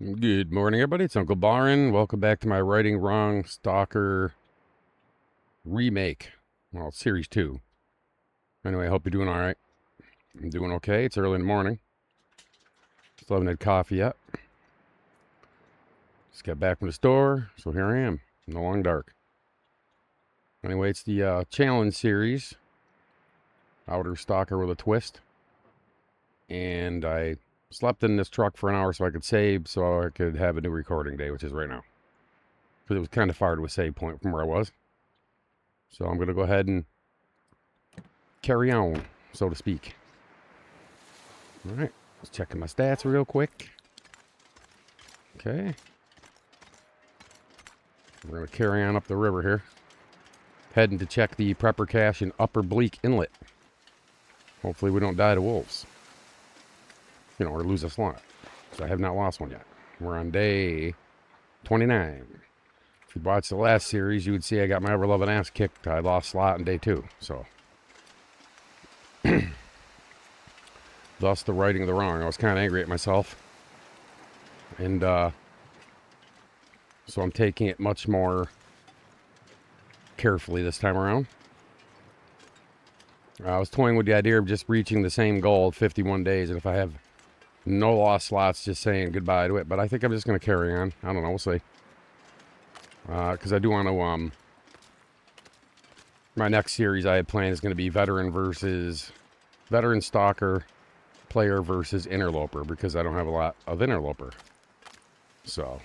Good morning, everybody. It's Uncle Barron. Welcome back to my Righting Wrong Stalker remake. Well, it's Series 2. Anyway, I hope you're doing all right. I'm doing okay. It's early in the morning. Still haven't had coffee yet. Just got back from the store, so here I am in the long dark. Anyway, it's the challenge series, Outer Stalker with a Twist. And I slept in this truck for an hour so I could save, so I could have a new recording day, which is right now. Because it was kind of far to a save point from where I was. So I'm going to go ahead and carry on, so to speak. All right, just checking my stats real quick. Okay. We're going to carry on up the river here. Heading to check the prepper cache in Upper Bleak Inlet. Hopefully we don't die to wolves. You know, or lose a slot. So I have not lost one yet. We're on day 29. If you watched the last series, you would see I got my ever-loving ass kicked. I lost slot in day 2, so... Thus the righting of the wrong. I was kind of angry at myself. And, so I'm taking it much more carefully this time around. I was toying with the idea of just reaching the same goal of 51 days, and if I have no lost slots, just saying goodbye to it. But I think I'm just going to carry on. I don't know. We'll see. Because I do want to, my next series I had planned is going to be veteran stalker player versus interloper, because I don't have a lot of interloper. So,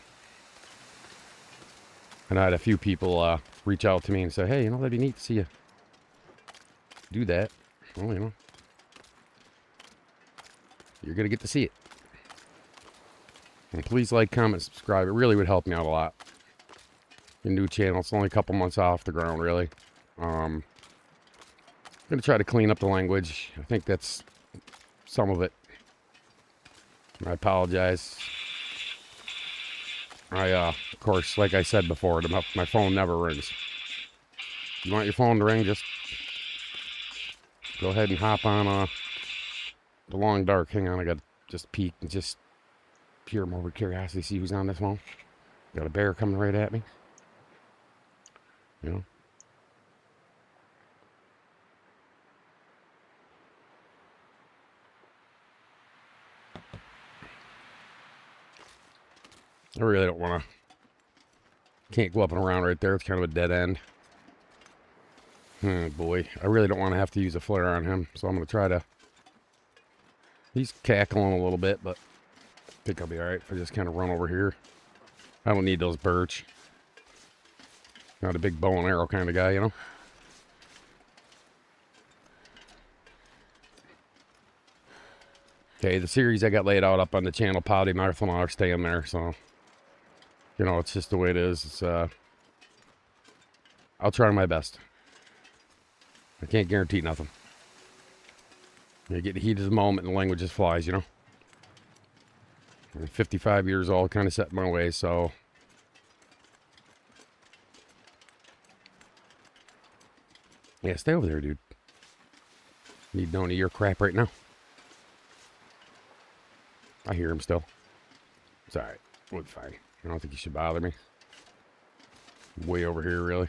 and I had a few people reach out to me and say, hey, you know, that'd be neat to see you do that. Well, you know, you're going to get to see it. And please like, comment, subscribe. It really would help me out a lot. Your new channel. It's only a couple months off the ground, really. I'm going to try to clean up the language. I think that's some of it. I apologize. Of course, like I said before, my phone never rings. You want your phone to ring, just go ahead and hop on the long dark. Hang on, I got to just peek and just peer over curiosity, see who's on this phone. Got a bear coming right at me. You know. I really don't want to. Can't go up and around right there. It's kind of a dead end. Oh boy. I really don't want to have to use a flare on him. So I'm going to try to. He's cackling a little bit, but I think I'll be alright if I just kind of run over here. I don't need those birch. Not a big bow and arrow kind of guy, you know. Okay, the series I got laid out up on the channel, Potty Marathon, are staying there, so. You know, it's just the way it is. It's, I'll try my best. I can't guarantee nothing. You get the heat of the moment and the language just flies, you know. I'm 55 years old, kind of set my ways, so. Yeah, stay over there, dude. Need none of your crap right now. I hear him still. It's alright. We'll be fine. I don't think he should bother me. Way over here, really.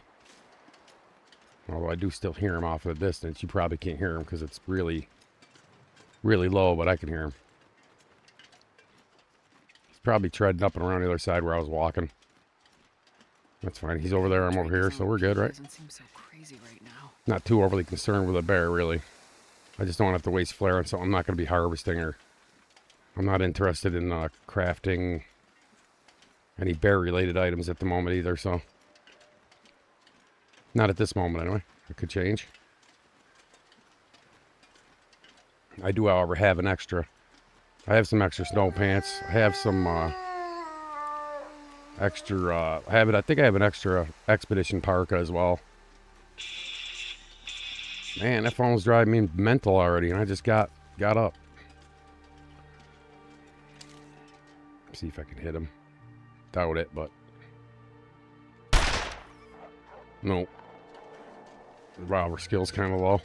Although I do still hear him off at a distance. You probably can't hear him because it's really, really low, but I can hear him. He's probably treading up and around the other side where I was walking. That's fine. He's over there, I'm over here, so we're good, right? Doesn't seem so crazy right now. Not too overly concerned with a bear, really. I just don't want to have to waste flare on something I'm not going to be harvesting, or I'm not interested in crafting any bear-related items at the moment either, so. Not at this moment, anyway. It could change. I do, however, have an extra. I have some extra snow pants. I have some extra. I think I have an extra expedition parka as well. Man, that phone's driving me mental already, and I just got up. See if I can hit him. Doubt it, but no. Wow, our skill's kind of low. Go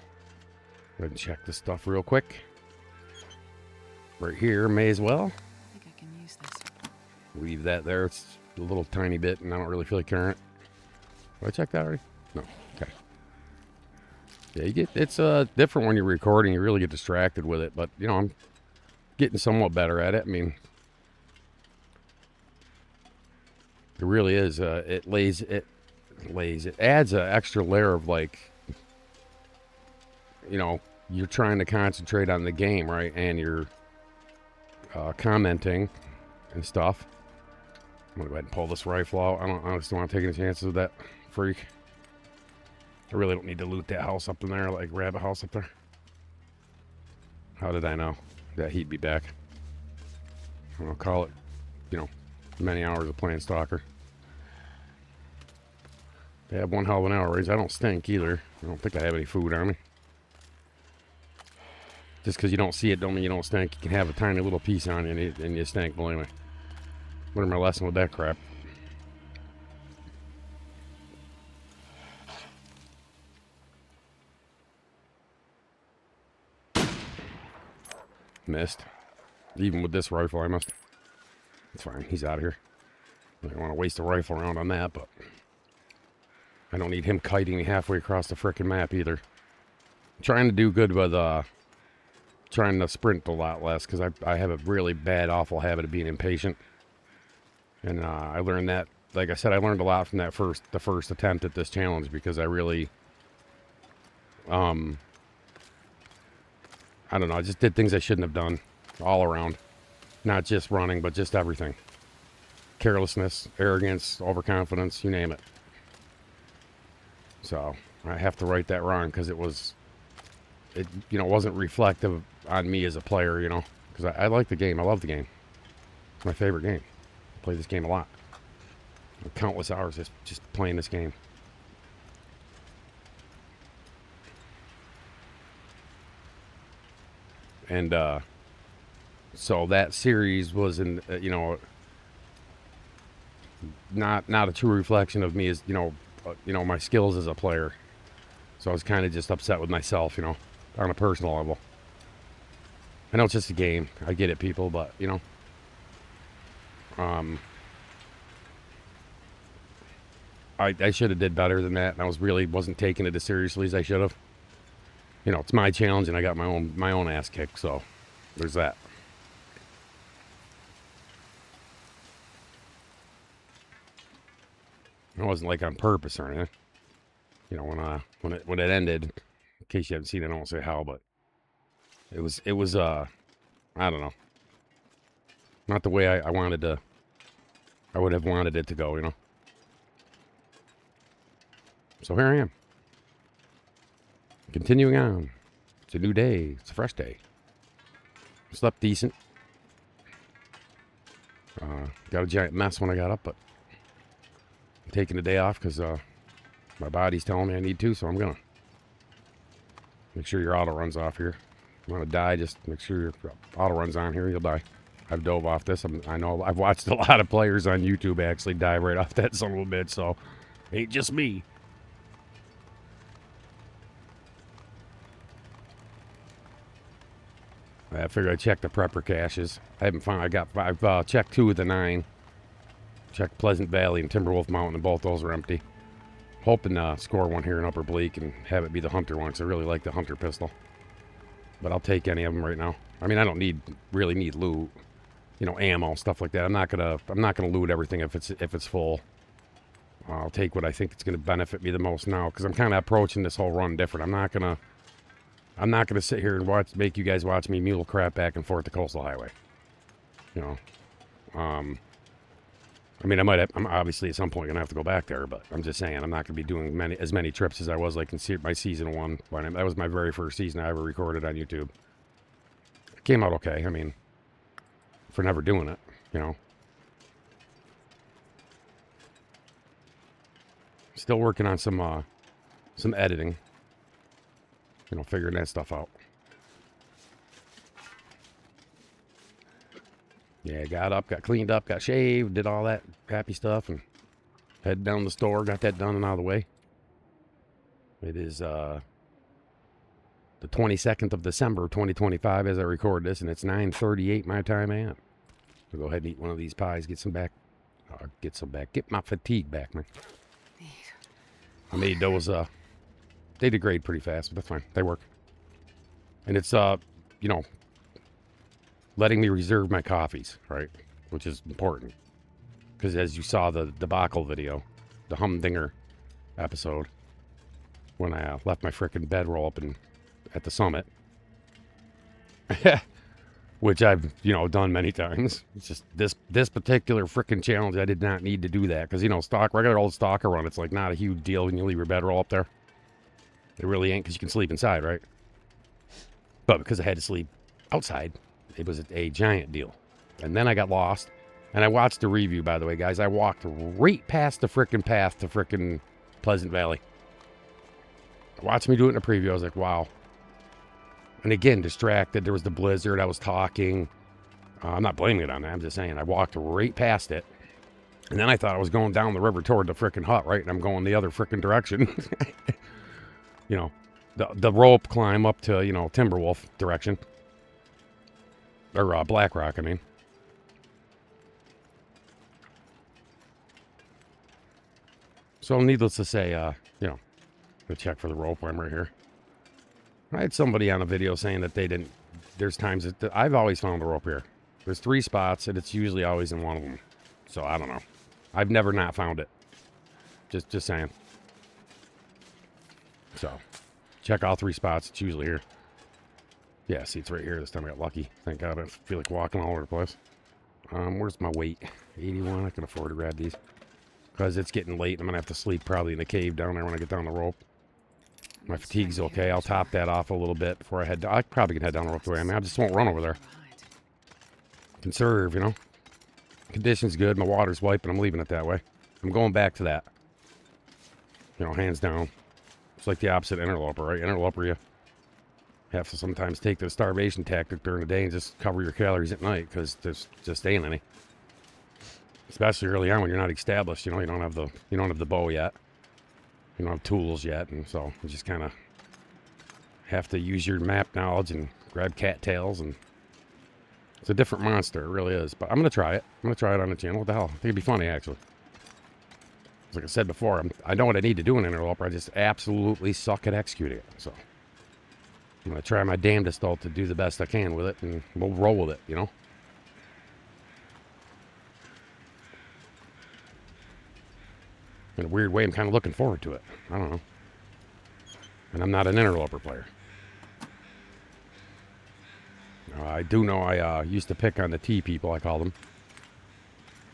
ahead and check this stuff real quick. Right here, may as well. I think I can use this. Leave that there. It's a little tiny bit, and I don't really feel like carrying it. Did I check that already? No. Okay. Yeah, it's different when you're recording. You really get distracted with it, but you know, I'm getting somewhat better at it. I mean, it really is. It adds an extra layer of, like, you know, you're trying to concentrate on the game, right? And you're commenting and stuff. I'm gonna go ahead and pull this rifle out. I just don't want to take any chances with that freak. I really don't need to loot that house up in there, like rabbit house up there. How did I know that he'd be back? I'll call it, you know, many hours of playing Stalker. They have one hell of an hour raise. I don't stink either. I don't think I have any food on me. Just because you don't see it don't mean you don't stink. You can have a tiny little piece on you and you stink, believe me. Learned my lesson with that crap. Missed. Even with this rifle, I must. It's fine. He's out of here. I don't want to waste a rifle round on that, but I don't need him kiting me halfway across the frickin' map either. I'm trying to do good with trying to sprint a lot less, because I have a really bad, awful habit of being impatient. And I learned that, like I said, I learned a lot from the first attempt at this challenge, because I really, I don't know, I just did things I shouldn't have done all around. Not just running, but just everything. Carelessness, arrogance, overconfidence, you name it. So I have to right that wrong, because it wasn't reflective on me as a player, you know, because I like the game. I love the game. It's my favorite game. I play this game a lot. Countless hours just playing this game. And so that series was not a true reflection of me as, my skills as a player. So I was kind of just upset with myself, on a personal level. I know it's just a game. I get it, people, but, I should have did better than that, and I wasn't taking it as seriously as I should have. It's my challenge, and I got my own ass kicked, so there's that. It wasn't like on purpose or anything. When it ended, in case you haven't seen it, I won't say how, but it was I don't know. Not the way I would have wanted it to go, So here I am. Continuing on. It's a new day. It's a fresh day. Slept decent. Got a giant mess when I got up, but I'm taking the day off because my body's telling me I need to, so I'm gonna. Make sure your auto runs off here. If you want to die, just make sure your auto runs on here, you'll die. I've dove off this. I know I've watched a lot of players on YouTube actually dive right off that son of a bitch, so ain't just me. I figured I'd check the prepper caches. I haven't found. I've checked 2 of the 9. Checked Pleasant Valley and Timberwolf Mountain, and both those are empty. Hoping to score one here in Upper Bleak and have it be the Hunter one, because I really like the Hunter pistol. But I'll take any of them right now. I mean, I don't really need loot, ammo, stuff like that. I'm not gonna loot everything if it's full. I'll take what I think it's gonna benefit me the most now, because I'm kind of approaching this whole run different. I'm not gonna sit here and make you guys watch me mule crap back and forth to Coastal Highway. I mean, I'm obviously at some point gonna have to go back there, but I'm just saying I'm not gonna be doing as many trips as I was like in my season 1. That was my very first season I ever recorded on YouTube. It came out okay. I mean, for never doing it, Still working on some editing. Figuring that stuff out. Yeah, got up, got cleaned up, got shaved, did all that happy stuff, and headed down to the store, got that done and out of the way. It is the 22nd of December, 2025, as I record this, and it's 9:38 my time, I'll go ahead and eat one of these pies. Get some back. Get my fatigue back, man. I made those. They degrade pretty fast, but that's fine. They work. And it's you know, letting me reserve my coffees, right? Which is important. Because as you saw the debacle video, the humdinger episode, when I left my frickin' bedroll up at the summit, which I've, done many times. It's just this particular frickin' challenge, I did not need to do that. Because, regular old stalker run, it's like not a huge deal when you leave your bedroll up there. It really ain't, because you can sleep inside, right? But because I had to sleep outside, it was a giant deal. And then I got lost. And I watched the review, by the way, guys. I walked right past the frickin' path to frickin' Pleasant Valley. Watched me do it in a preview. I was like, wow. And again, distracted. There was the blizzard. I was talking. I'm not blaming it on that. I'm just saying I walked right past it. And then I thought I was going down the river toward the frickin' hut, right? And I'm going the other frickin' direction. The rope climb up to, Timberwolf direction. Or Black Rock, I mean. So needless to say, go check for the rope while I'm right here. I had somebody on a video saying that they didn't. There's times that I've always found the rope here. There's 3 spots, and it's usually always in one of them. So I don't know. I've never not found it. Just saying. So check all 3 spots. It's usually here. Yeah, see, it's right here. This time I got lucky. Thank God. I feel like walking all over the place. Where's my weight? 81. I can afford to grab these. Because it's getting late. I'm going to have to sleep probably in the cave down there when I get down the rope. My fatigue's okay. I'll top that off a little bit before I head down. I probably can head down the rope the way. I mean, I just won't run over there. Conserve, Condition's good. My water's wiping. I'm leaving it that way. I'm going back to that. Hands down. It's like the opposite interloper, right? Interloper, you have to sometimes take the starvation tactic during the day and just cover your calories at night because there's just ain't any. Especially early on when you're not established. You don't have the bow yet. You don't have tools yet, and so you just kind of have to use your map knowledge and grab cattails, and it's a different monster. It really is. But I'm going to try it. I'm going to try it on the channel. What the hell? I think it'd be funny, actually. Like I said before, I know what I need to do in interloper. I just absolutely suck at executing it. So I'm going to try my damnedest, though, to do the best I can with it, and we'll roll with it, In a weird way, I'm kind of looking forward to it. I don't know. And I'm not an interloper player. I do know I used to pick on the T people, I call them.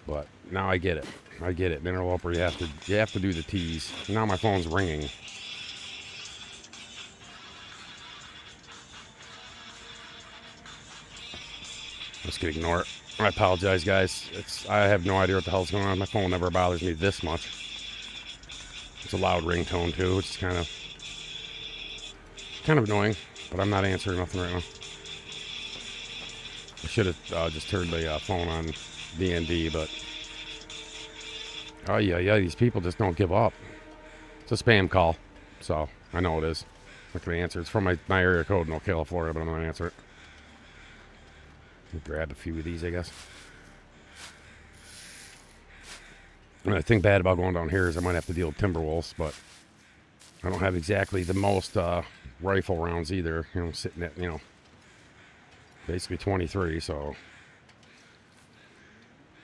But now I get it. I get it. In interloper, you have to do the T's. Now my phone's ringing. Just gonna ignore it. I apologize, guys. I have no idea what the hell's going on. My phone never bothers me this much. It's a loud ringtone too, which is kind of annoying, but I'm not answering nothing right now. I should have just turned the phone on DND, but oh yeah, these people just don't give up. It's a spam call, so I know it is. I'm not gonna answer. It's from my area code in Ocala, Florida, but I'm not gonna answer it. Grab a few of these, I guess. And the thing bad about going down here is I might have to deal with timber wolves, but I don't have exactly the most rifle rounds either. Sitting at, basically 23, so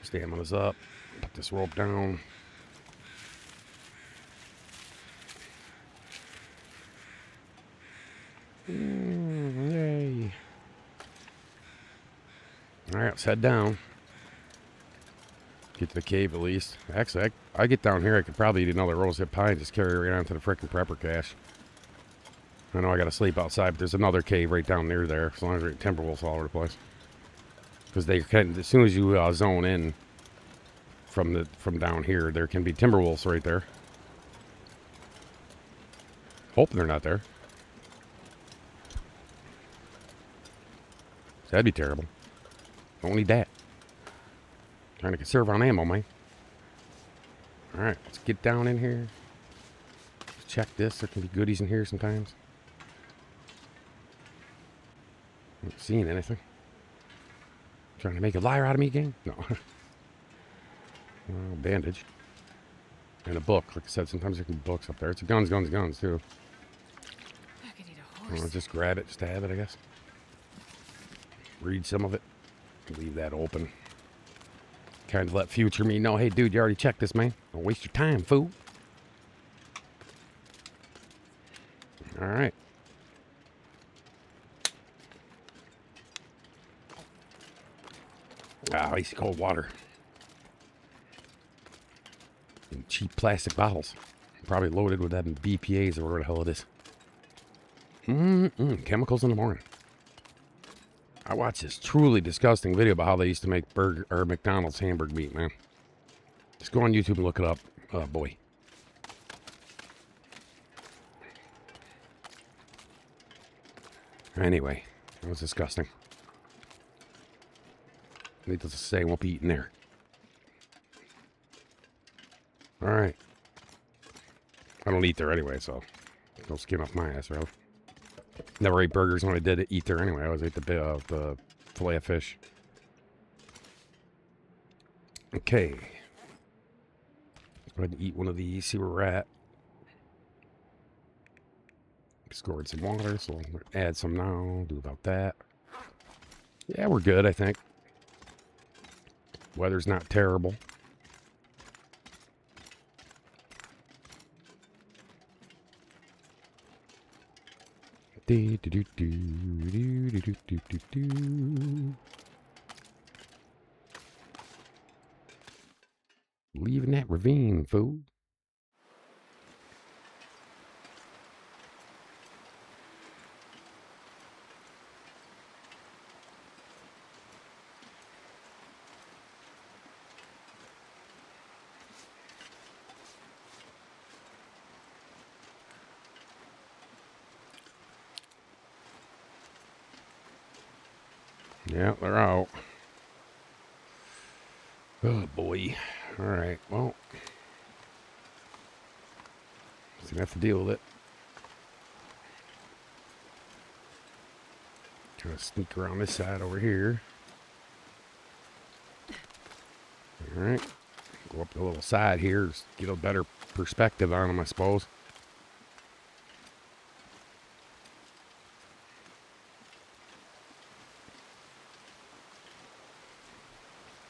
stamina's up. Put this rope down. Yay. All right, let's head down. Get to the cave at least. Actually, I get down here, I could probably eat another rosehip pie and just carry it right on to the frickin' prepper cache. I know I gotta sleep outside, but there's another cave right down near there, as long as there ain't timberwolves all over the place. Because they can, as soon as you zone in from down here, there can be timberwolves right there. Hoping they're not there. That'd be terrible. Don't need that. Trying to conserve on ammo, man. Alright, let's get down in here. Let's check this. There can be goodies in here sometimes. Not seeing anything. Trying to make a liar out of me, gang? No. Bandage. And a book. Like I said, sometimes there can be books up there. It's a guns, too. I could eat a horse. Just grab it, just to have it, I guess. Read some of it. Leave that open. Kind of let future me know, hey, dude, you already checked this, man. Don't waste your time, fool. All right. Icy cold water. In cheap plastic bottles. Probably loaded with that BPAs or whatever the hell it is. Chemicals in the morning. I watched this truly disgusting video about how they used to make burger or McDonald's hamburger meat, man. Just go on YouTube and look it up. Oh boy. Anyway, that was disgusting. Needless to say, won't be eating there. All right. I don't eat there anyway, so no skin off my ass, really. Never ate burgers when I did eat there anyway. I always ate the fillet of fish. Okay. Let's go ahead and eat one of these, see where we're at. Scored some water, so we'll add some now. Do about that. Yeah, we're good, I think. Weather's not terrible. Leaving that ravine, fool. Yeah, they're out. Oh, boy. All right, well. Just gonna have to deal with it. Try to sneak around this side over here. All right. Go up the little side here. Just get a better perspective on them, I suppose.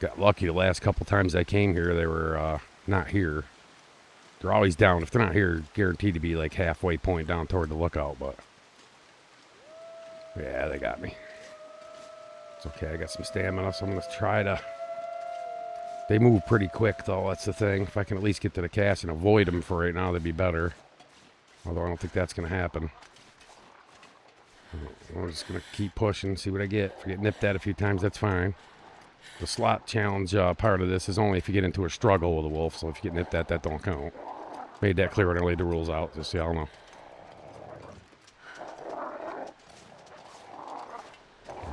Got lucky the last couple times I came here, they were not here. They're always down. If they're not here, guaranteed to be like halfway point down toward the lookout, but yeah, they got me. It's okay, I got some stamina, so I'm going to try to... They move pretty quick, though, that's the thing. If I can at least get to the cast and avoid them for right now, that'd be better. Although I don't think that's going to happen. I'm just going to keep pushing, see what I get. If I get nipped at a few times, that's fine. The slot challenge part of this is only if you get into a struggle with a wolf, so if you get nipped at, that don't count. Made that clear when I laid the rules out, just so y'all know.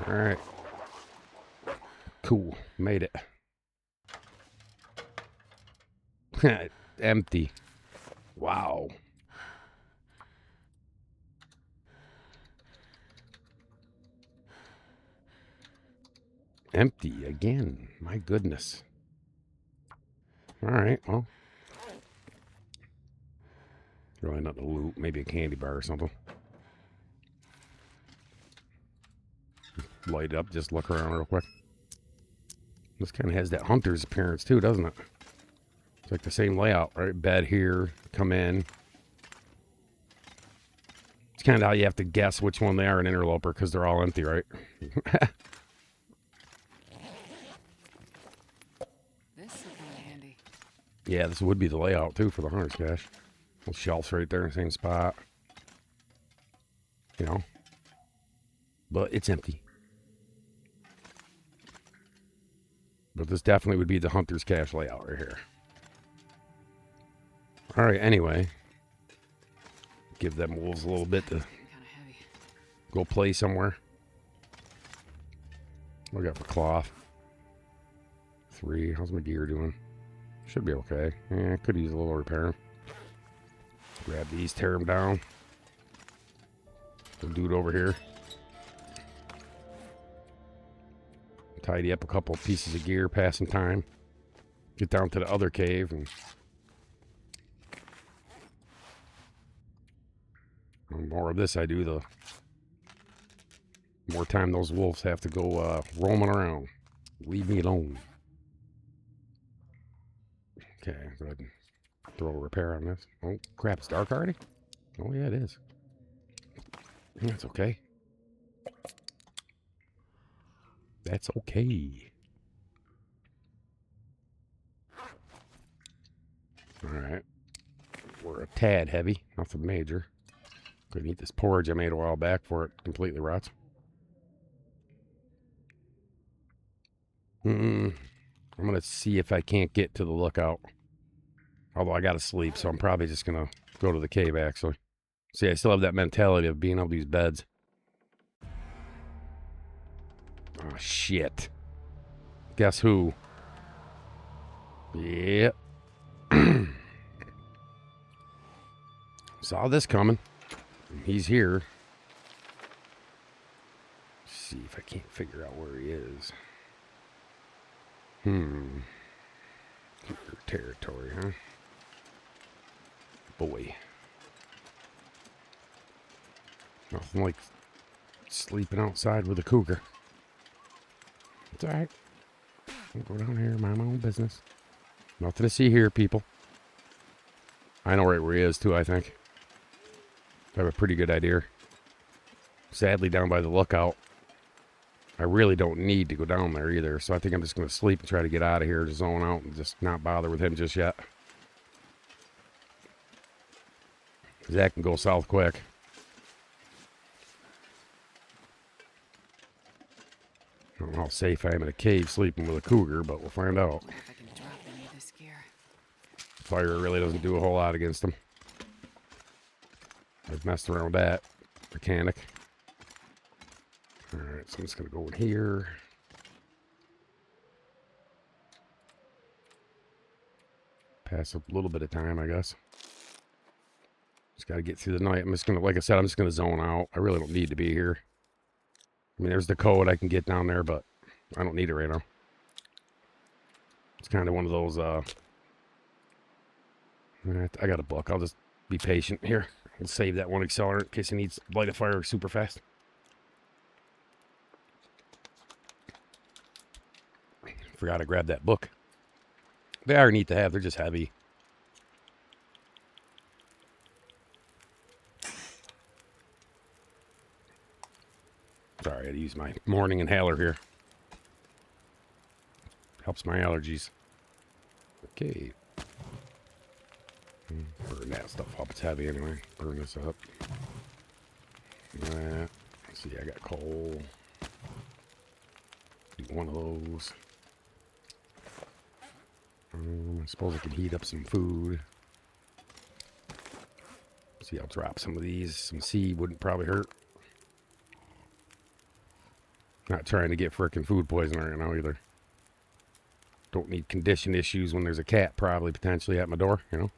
Alright. Cool. Made it. Empty. Wow. Empty again. My goodness. Alright, well. Really nothing to loot. Maybe a candy bar or something. Light up, just look around real quick. This kind of has that hunter's appearance too, doesn't it? It's like the same layout, right? Bed here, come in. It's kind of how you have to guess which one they are an interloper because they're all empty, right? This is kind of handy. Yeah, this would be the layout too for the hunter's cache. Little shelves right there in the same spot. You know. But it's empty. But this definitely would be the hunter's cache layout right here. Alright, anyway. Give them wolves a little bit to go play somewhere. What do I got for cloth? 3. How's my gear doing? Should be okay. Yeah, could use a little repair. Grab these, tear them down. The dude over here. tidy up a couple pieces of gear, pass some time. Get down to the other cave, and the more of this I do, the more time those wolves have to go roaming around. Leave me alone. Okay, go ahead and throw a repair on this. Oh, crap, it's dark already? Oh, yeah, it is. That's okay. That's okay. Alright. We're a tad heavy. Nothing major. Couldn't eat this porridge I made a while back before it completely rots. I'm going to see if I can't get to the lookout. Although I got to sleep, so I'm probably just going to go to the cave, actually. See, I still have that mentality of being able to use beds. Oh, shit. Guess who? Yep. Saw this coming. He's here. Let's see if I can't figure out where he is. Your territory, huh? Boy. Nothing like sleeping outside with a cougar. It's alright. I'll go down here and mind my own business. Nothing to see here, people. I know right where he is, too, I think. I have a pretty good idea. Sadly, down by the lookout. I really don't need to go down there either, so I think I'm just going to sleep and try to get out of here, zone out, and just not bother with him just yet. That can go south quick. I don't know how safe I am in a cave sleeping with a cougar, but we'll find out. Wonder if I can drop any of this gear. Fire really doesn't do a whole lot against them. I've messed around with that. Mechanic. Alright, so I'm just going to go in here. Pass a little bit of time, I guess. Just got to get through the night. I'm just going to, like I said, I'm just going to zone out. I really don't need to be here. I mean, there's the code. I can get down there, but I don't need it right now. It's kind of one of those, I got a book. I'll just be patient here. I'll save that one accelerant in case it needs to light a fire super fast. Forgot to grab that book. They are neat to have. They're just heavy. Sorry, I had to use my morning inhaler here. Helps my allergies. Okay. Burn that stuff up. It's heavy anyway. Burn this up. Let's see, I got coal. Do one of those. I suppose I could heat up some food. See, I'll drop some of these. Some seed wouldn't probably hurt. Not trying to get frickin' food poisoning right now either. Don't need condition issues when there's a cat probably potentially at my door, you know.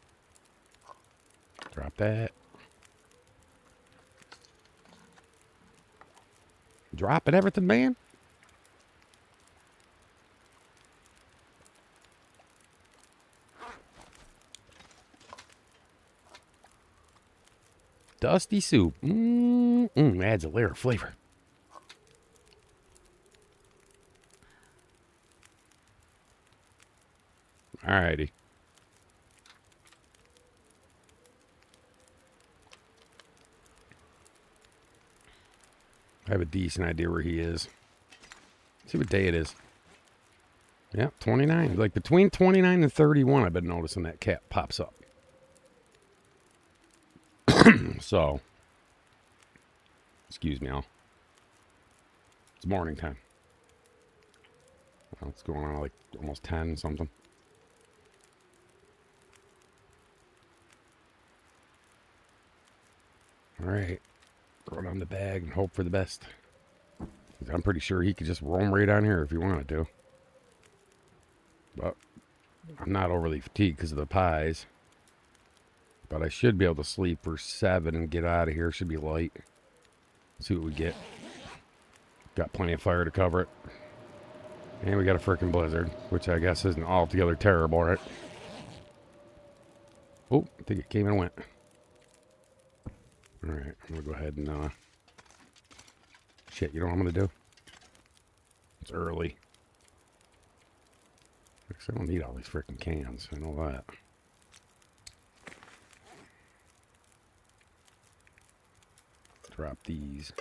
Drop that. Dropping everything, man. Dusty soup. Adds a layer of flavor. Alrighty. I have a decent idea where he is. Let's see what day it is. Yeah, 29. Like between 29 and 31, I've been noticing that cat pops up. So, excuse me, it's morning time. It's going on like almost 10 something. Alright. Throw it on the bag and hope for the best. I'm pretty sure he could just roam right on here if he wanted to. But I'm not overly fatigued because of the pies. But I should be able to sleep for 7 and get out of here. Should be light. See what we get. Got plenty of fire to cover it. And we got a frickin' blizzard, which I guess isn't altogether terrible, right? Oh, I think it came and went. Alright, I'm gonna go ahead and, shit, you know what I'm gonna do? It's early. I don't need all these frickin' cans, I know that. Drop these.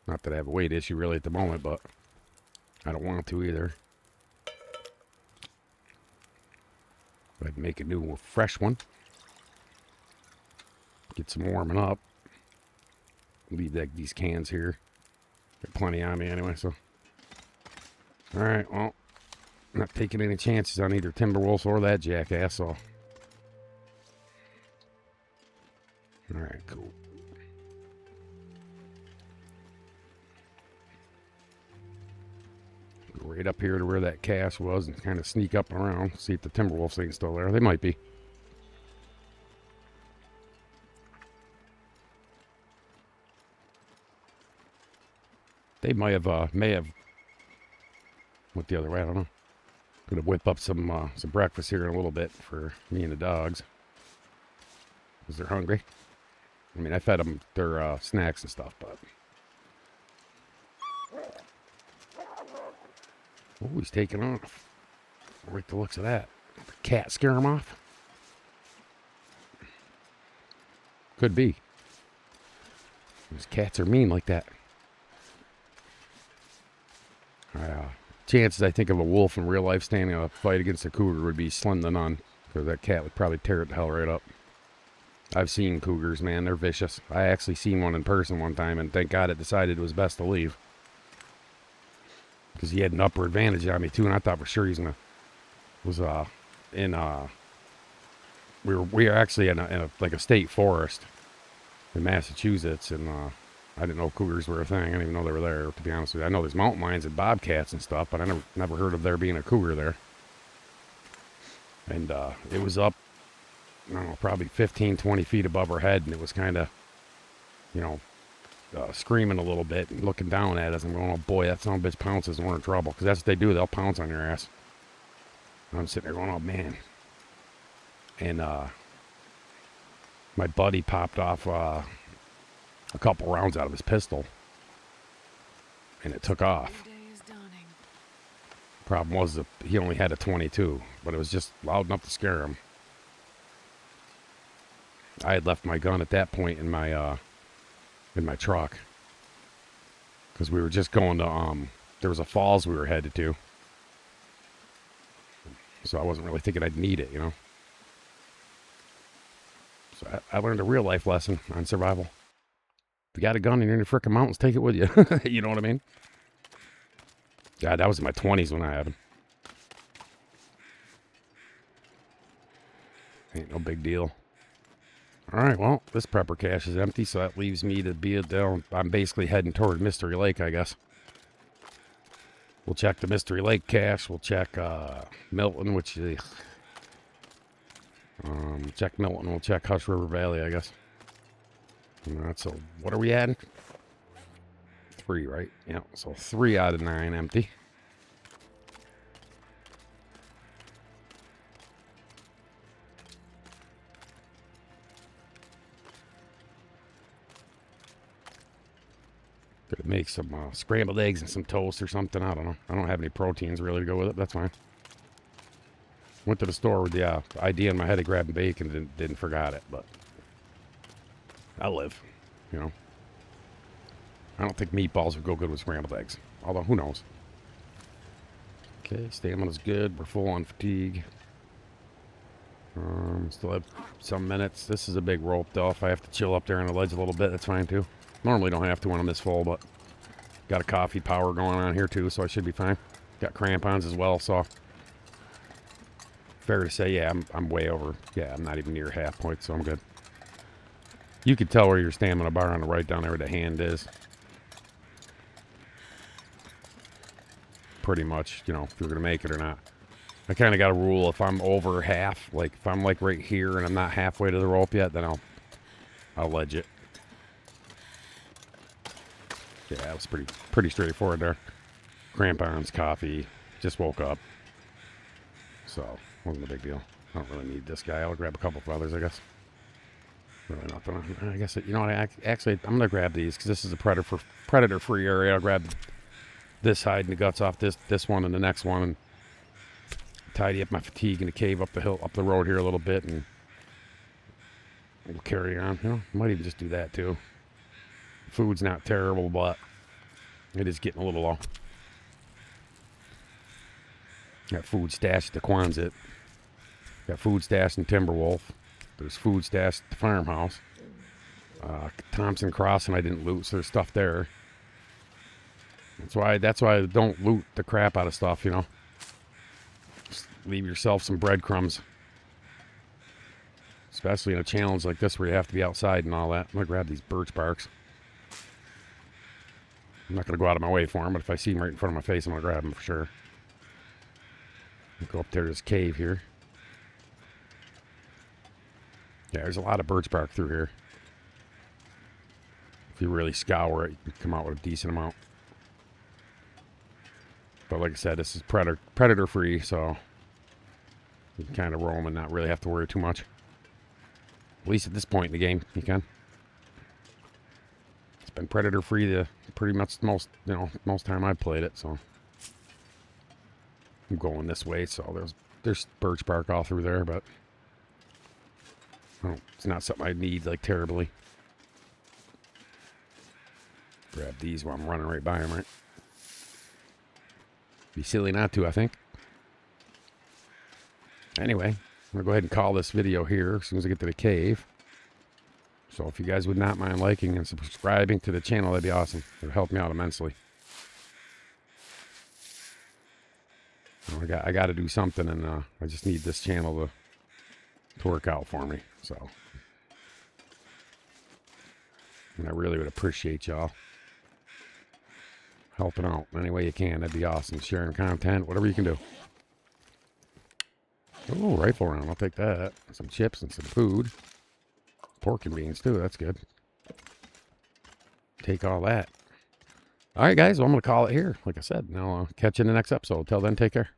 Not that I have a weight issue really at the moment, but I don't want to either. I'd make a new fresh one. Get some warming up. Leave these cans here. Got plenty on me anyway, so. Alright, well. I'm not taking any chances on either Timberwolves or that jackass, so. Alright, cool. Go right up here to where that cache was and kind of sneak up and around. See if the Timberwolves ain't still there. They might be. They may have went the other way, I don't know. Gonna whip up some breakfast here in a little bit for me and the dogs. Because they're hungry. I mean, I fed them their snacks and stuff, but... Oh, he's taking off. I like the looks of that. The cat scare him off? Could be. These cats are mean like that. Chances I think of a wolf in real life standing in a fight against a cougar would be slim to none. Because that cat would probably tear it the hell right up. I've seen cougars, man. They're vicious. I actually seen one in person one time, and thank God it decided it was best to leave. Because he had an upper advantage on me, too, and I thought for sure he's gonna... We were actually in a state forest in Massachusetts, and I didn't know cougars were a thing. I didn't even know they were there, to be honest with you. I know there's mountain lions and bobcats and stuff, but I never heard of there being a cougar there. And it was up, I don't know, probably 15, 20 feet above our head, and it was kind of, you know, screaming a little bit and looking down at us. I'm going, oh boy, that son of a bitch pounces and we're in trouble. Because that's what they do, they'll pounce on your ass. And I'm sitting there going, oh man. And my buddy popped off a couple rounds out of his pistol. And it took off. Problem was that he only had a 22, but it was just loud enough to scare him. I had left my gun at that point in my truck, because we were just going to there was a falls we were headed to, so I wasn't really thinking I'd need it, you know. So I learned a real life lesson on survival. If you got a gun and you're in the frickin' mountains, take it with you. You know what I mean? God, that was in my 20s when I had them. Ain't no big deal. Alright, well, this prepper cache is empty, so that leaves me to be I'm basically heading toward Mystery Lake, I guess. We'll check the Mystery Lake cache. We'll check Milton, which is... check Milton. We'll check Hush River Valley, I guess. Alright, so what are we at? 3, right? Yeah, so 3 out of 9 empty. Could make some scrambled eggs and some toast or something. I don't know. I don't have any proteins really to go with it. That's fine. Went to the store with the idea in my head of grabbing bacon and didn't forgot it, but I live, you know. I don't think meatballs would go good with scrambled eggs. Although, who knows? Okay, stamina's good. We're full on fatigue. Still have some minutes. This is a big rope, though. If I have to chill up there on the ledge a little bit, that's fine, too. Normally don't have to when I'm this full, but got a coffee power going on here, too, so I should be fine. Got crampons as well, so... Fair to say, yeah, I'm way over. Yeah, I'm not even near half point, so I'm good. You can tell where your stamina bar on the right down there where the hand is. Pretty much, you know, if you're going to make it or not. I kind of got a rule, if I'm over half, like if I'm like right here and I'm not halfway to the rope yet, then I'll ledge it. Yeah, that was pretty straightforward there. Crampons, coffee, Just woke up. So, wasn't a big deal. I don't really need this guy. I'll grab a couple of others, I guess. Really nothing. I guess, you know what, actually, I'm going to grab these because this is a predator-free area. I'll grab this hide and the guts off this one and the next one and tidy up my fatigue in the cave up the road here a little bit, and we'll carry on. You know, might even just do that too. Food's not terrible, but it is getting a little low. Got food stashed at the Quonset. Got food stashed in Timberwolf. There's food stashed at the farmhouse. Thompson Crossing I didn't loot, so there's stuff there. That's why I don't loot the crap out of stuff, you know. Just leave yourself some breadcrumbs. Especially in a challenge like this where you have to be outside and all that. I'm going to grab these birch barks. I'm not going to go out of my way for them, but if I see them right in front of my face, I'm going to grab them for sure. Go up there to this cave here. Yeah, there's a lot of birch bark through here. If you really scour it, you can come out with a decent amount. But like I said, this is predator-free, so you can kind of roam and not really have to worry too much. At least at this point in the game, you can. It's been predator-free the pretty much most time I've played it, so I'm going this way. So there's birch bark all through there, but it's not something I need like terribly. Grab these while I'm running right by them, right? Be silly not to, I think. Anyway, I'm going to go ahead and call this video here as soon as I get to the cave. So if you guys would not mind liking and subscribing to the channel, that'd be awesome. It would help me out immensely. I got to do something, and I just need this channel to work out for me. So, and I really would appreciate y'all helping out any way you can. That'd be awesome. Sharing content, whatever you can do. Oh, rifle round. I'll take that. Some chips and some food. Pork and beans, too. That's good. Take all that. All right, guys. Well, I'm going to call it here. Like I said, and I'll catch you in the next episode. Till then, take care.